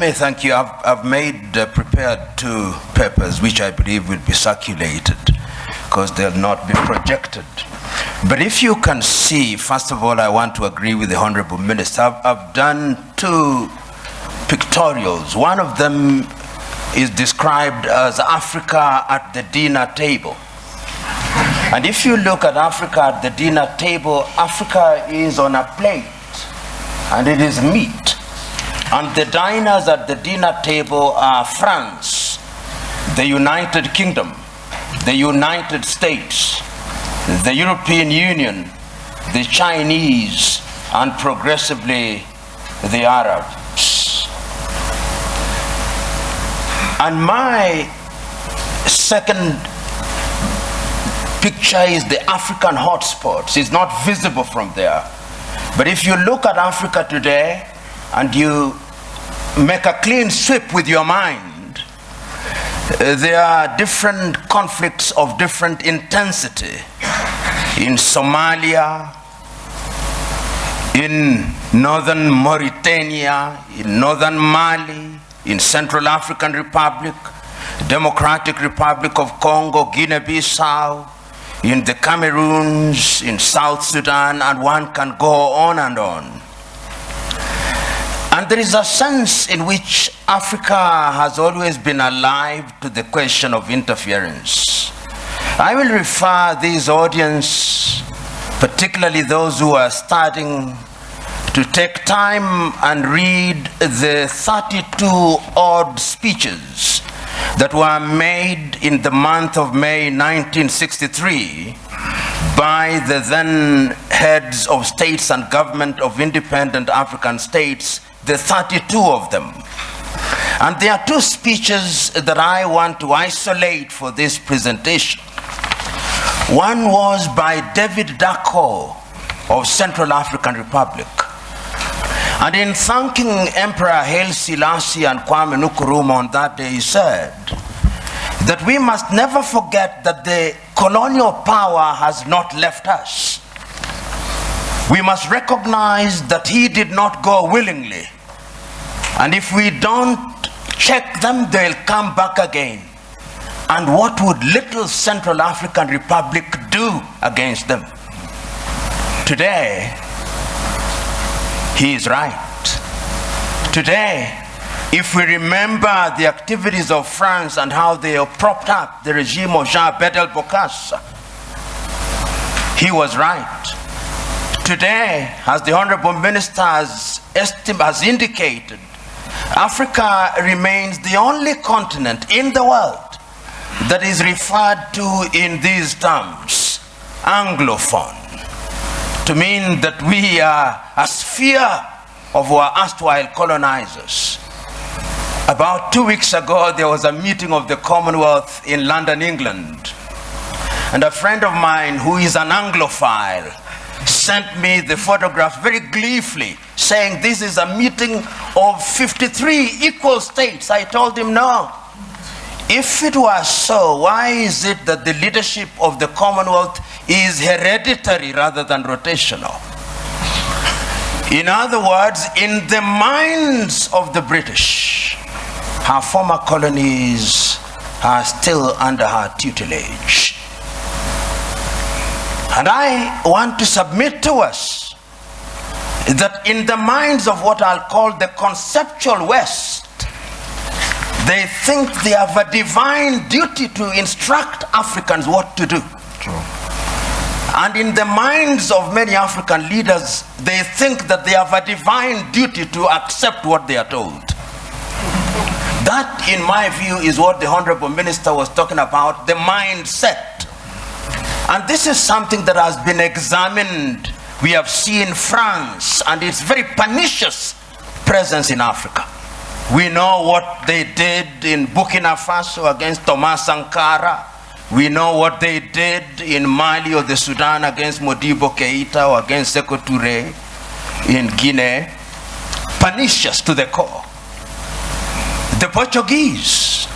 me thank you. I've prepared 2 papers which I believe will be circulated because they'll not be projected. But if you can see, first of all, I want to agree with the Honorable Minister. I've done 2 pictorials. One of them is described as Africa at the dinner table. And if you look at Africa at the dinner table, Africa is on a plate and it is meat. And the diners at the dinner table are France, the United Kingdom, the United States, the European Union, the Chinese, and progressively the Arabs. And my second picture is the African hotspots. It's not visible from there. But if you look at Africa today and you make a clean sweep with your mind, there are different conflicts of different intensity in Somalia, in northern Mauritania, in northern Mali, in Central African Republic, Democratic Republic of Congo, Guinea-Bissau, in the Cameroons, in South Sudan, and one can go on and on. And there is a sense in which Africa has always been alive to the question of interference. I will refer this audience, particularly those who are starting, to take time and read the 32 odd speeches that were made in the month of May 1963 by the then heads of states and government of independent African states, the 32 of them. And there are 2 speeches that I want to isolate for this presentation. One was by David Dacko of Central African Republic. And in thanking Emperor Haile Selassie and Kwame Nkrumah on that day, he said that we must never forget that the colonial power has not left us. We must recognize that he did not go willingly. And if we don't check them, they'll come back again. And what would little Central African Republic do against them? Today, he is right. Today, if we remember the activities of France and how they have propped up the regime of Jean-Bedel Bokassa, he was right. Today, as the Honorable Minister has indicated, Africa remains the only continent in the world that is referred to in these terms, Anglophone, to mean that we are a sphere of our erstwhile colonizers. About 2 weeks ago, there was a meeting of the Commonwealth in London, England. And a friend of mine who is an Anglophile sent me the photographs very gleefully, saying this is a meeting of 53 equal states. I told him, no. If it was so, why is it that the leadership of the Commonwealth is hereditary rather than rotational? In other words, in the minds of the British, her former colonies are still under her tutelage. And I want to submit to us that in the minds of what I'll call the conceptual West, they think they have a divine duty to instruct Africans what to do. True. And in the minds of many African leaders, they think that they have a divine duty to accept what they are told. That, in my view, is what the Honorable Minister was talking about, the mindset. And this is something that has been examined. We have seen France and its very pernicious presence in Africa. We know what they did in Burkina Faso against Thomas Sankara. We know what they did in Mali or the Sudan against Modibo Keita or against Sekou Touré in Guinea. Pernicious to the core. The Portuguese,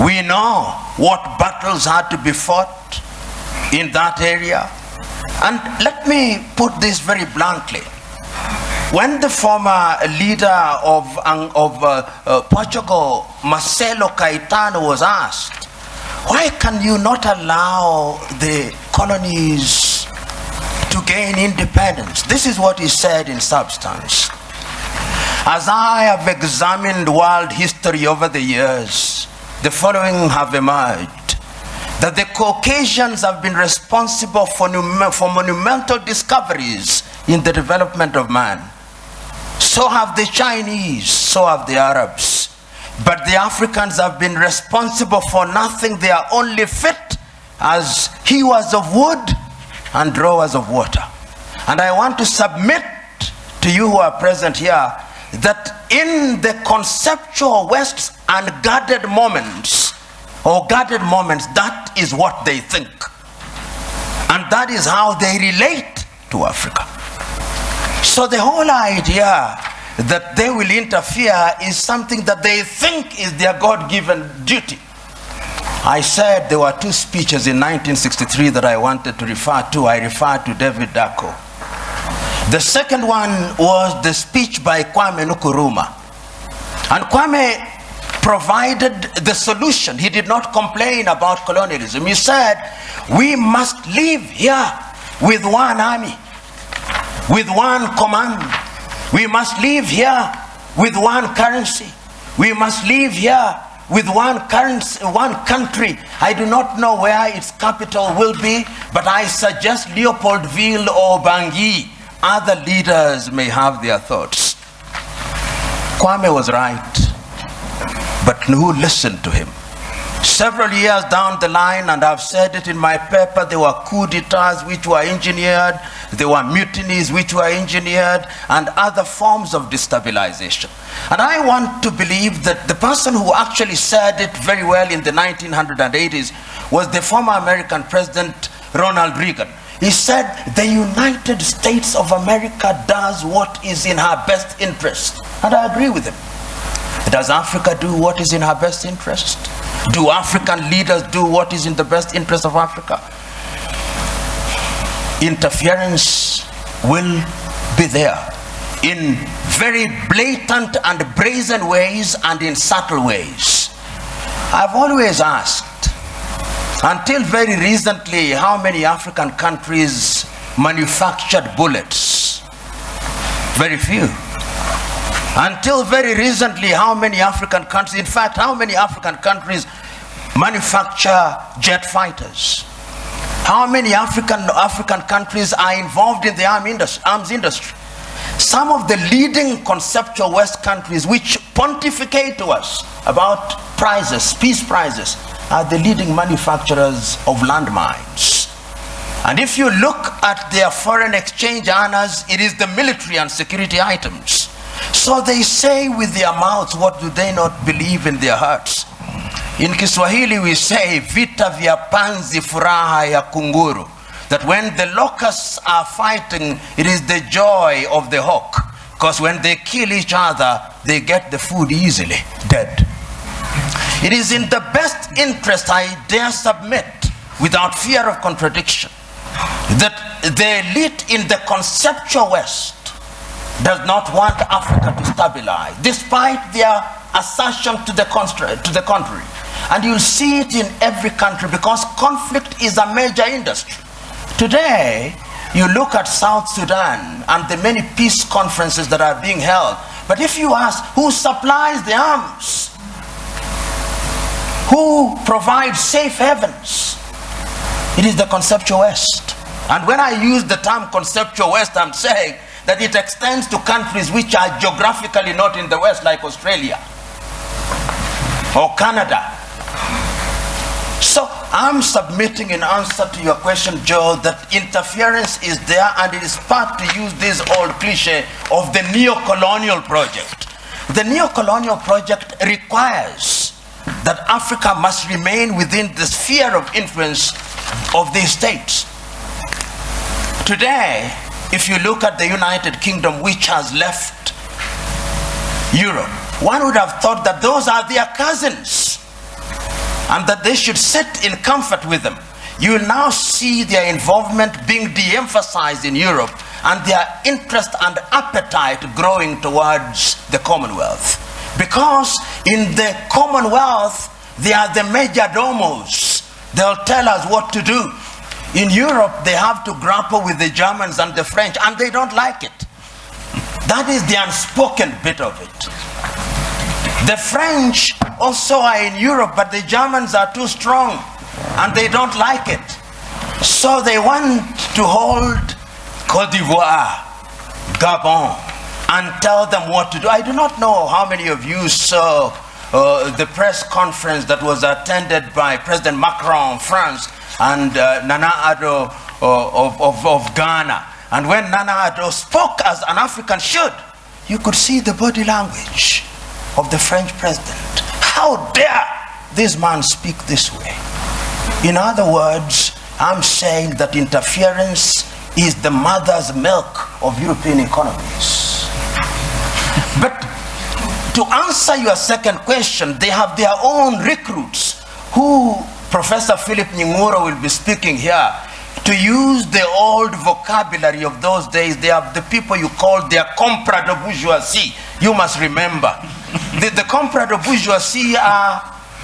we know what battles had to be fought in that area. And let me put this very bluntly. When the former leader of Portugal, Marcelo Caetano, was asked, why can you not allow the colonies to gain independence? This is what he said in substance. As I have examined world history over the years, the following have emerged: that the Caucasians have been responsible for monumental discoveries in the development of man. So have the Chinese, so have the Arabs. But the Africans have been responsible for nothing. They are only fit as hewers of wood and drawers of water. And I want to submit to you who are present here that in the conceptual West's unguarded moments, or guarded moments, that is what they think. And that is how they relate to Africa. So the whole idea that they will interfere is something that they think is their God-given duty. I said there were two speeches in 1963 that I wanted to refer to. I referred to David Dako. The second one was the speech by Kwame Nkrumah. And Kwame provided the solution. He did not complain about colonialism. He said, we must live here with one army, with one command. We must live here with one currency. We must live here with one currency, one country. I do not know where its capital will be, but I suggest Leopoldville or Bangui. Other leaders may have their thoughts. Kwame was right, but who listened to him? Several years down the line, and I've said it in my paper, there were coup d'etats which were engineered, there were mutinies which were engineered, and other forms of destabilization. And I want to believe that the person who actually said it very well in the 1980s was the former American President Ronald Reagan. He said, the United States of America does what is in her best interest. And I agree with him. Does Africa do what is in her best interest? Do African leaders do what is in the best interest of Africa? Interference will be there in very blatant and brazen ways and in subtle ways. I've always asked, until very recently, how many African countries manufactured bullets? Very few. Until very recently, how many African countries, in fact, how many African countries manufacture jet fighters? How many African countries are involved in the arms industry? Some of the leading conceptual West countries which pontificate to us about prizes, peace prizes, are the leading manufacturers of landmines. And if you look at their foreign exchange earners, it is the military and security items. So they say with their mouths, what do they not believe in their hearts? In Kiswahili we say, vita vya panzi furaha ya kunguru. That when the locusts are fighting, it is the joy of the hawk. Because when they kill each other, they get the food easily, dead. It is in the best interest, I dare submit, without fear of contradiction, that the elite in the conceptual West does not want Africa to stabilize, despite their assertion to the contrary. And you'll see it in every country because conflict is a major industry. Today, you look at South Sudan and the many peace conferences that are being held, but if you ask who supplies the arms, who provides safe havens, it is the conceptual West. And when I use the term conceptual West, I'm saying that it extends to countries which are geographically not in the West, like Australia or Canada. So I'm submitting in answer to your question, Joe, that interference is there, and it is part, to use this old cliche, of the neo-colonial project. The neo-colonial project requires that Africa must remain within the sphere of influence of these states. Today, if you look at the United Kingdom, which has left Europe, one would have thought that those are their cousins and that they should sit in comfort with them. You will now see their involvement being de-emphasized in Europe and their interest and appetite growing towards the Commonwealth. Because in the Commonwealth, they are the major domos. They'll tell us what to do. In Europe, they have to grapple with the Germans and the French, and they don't like it. That is the unspoken bit of it. The French also are in Europe, but the Germans are too strong, and they don't like it. So they want to hold Côte d'Ivoire, Gabon, and tell them what to do. I do not know how many of you saw the press conference that was attended by President Macron of France and Nana Addo of Ghana. And when Nana Addo spoke as an African should, you could see the body language of the French president. How dare this man speak this way? In other words, I'm saying that interference is the mother's milk of European economies. But to answer your second question, they have their own recruits who Professor Philip Nying'ura will be speaking here. To use the old vocabulary of those days, they have the people you call their compras de bourgeoisie. You must remember. The compras de bourgeoisie are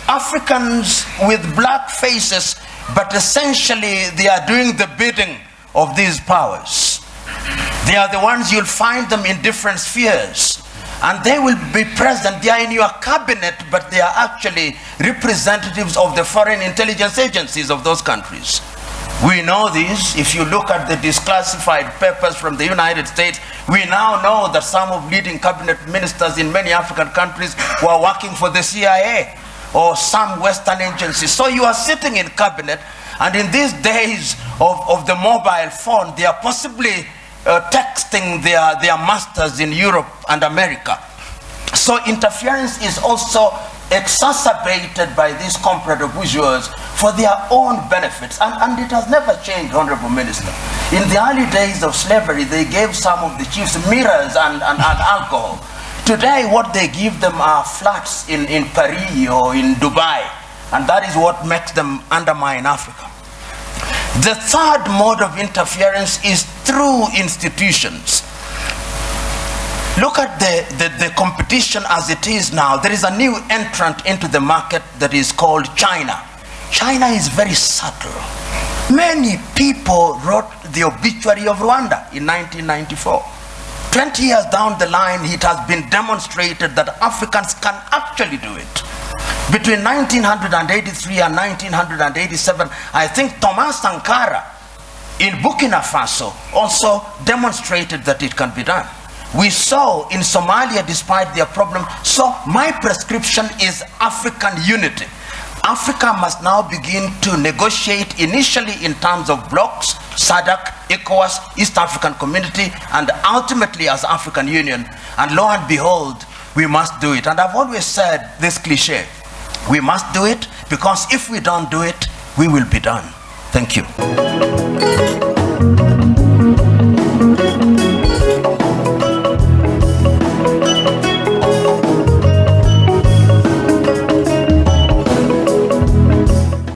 Africans with black faces, but essentially they are doing the bidding of these powers. They are the ones you'll find them in different spheres. And they will be present. They are in your cabinet, but they are actually representatives of the foreign intelligence agencies of those countries. We know this. If you look at the declassified papers from the United States, we now know that some of leading cabinet ministers in many African countries were working for the CIA or some Western agencies. So you are sitting in cabinet, and in these days of the mobile phone, they are possibly texting their masters in Europe and America. So interference is also exacerbated by these compras de bourgeois for their own benefits, and it has never changed, Honorable Minister. In the early days of slavery, they gave some of the chiefs mirrors and alcohol. Today, what they give them are flats in Paris or in Dubai, and that is what makes them undermine Africa. The third mode of interference is through institutions. Look at the competition as it is now. There is a new entrant into the market that is called China. China is very subtle. Many people wrote the obituary of Rwanda in 1994. 20 years down the line, it has been demonstrated that Africans can actually do it. Between 1983 and 1987, I think Thomas Sankara in Burkina Faso also demonstrated that it can be done. We saw in Somalia, despite their problem. So my prescription is African unity. Africa must now begin to negotiate initially in terms of blocks, SADC, ECOWAS, East African Community, and ultimately as African Union. And lo and behold, we must do it. And I've always said this cliche, we must do it, because if we don't do it, we will be done. Thank you.